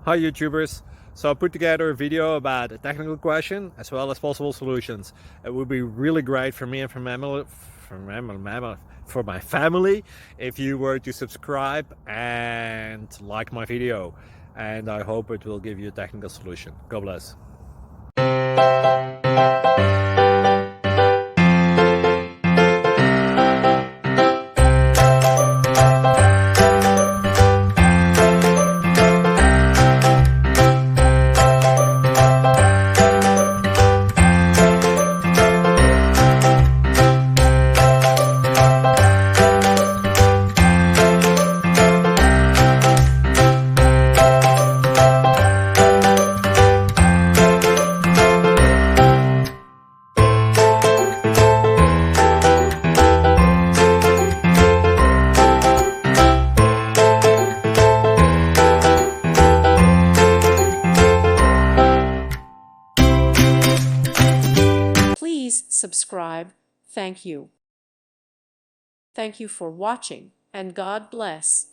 Hi YouTubers! So I put together a video about a technical question as well as possible solutions. It would be really great for me and for my family if you were to subscribe and like my video, and I hope it will give you a technical solution. God bless. Please subscribe. Thank you. Thank you for watching, and God bless.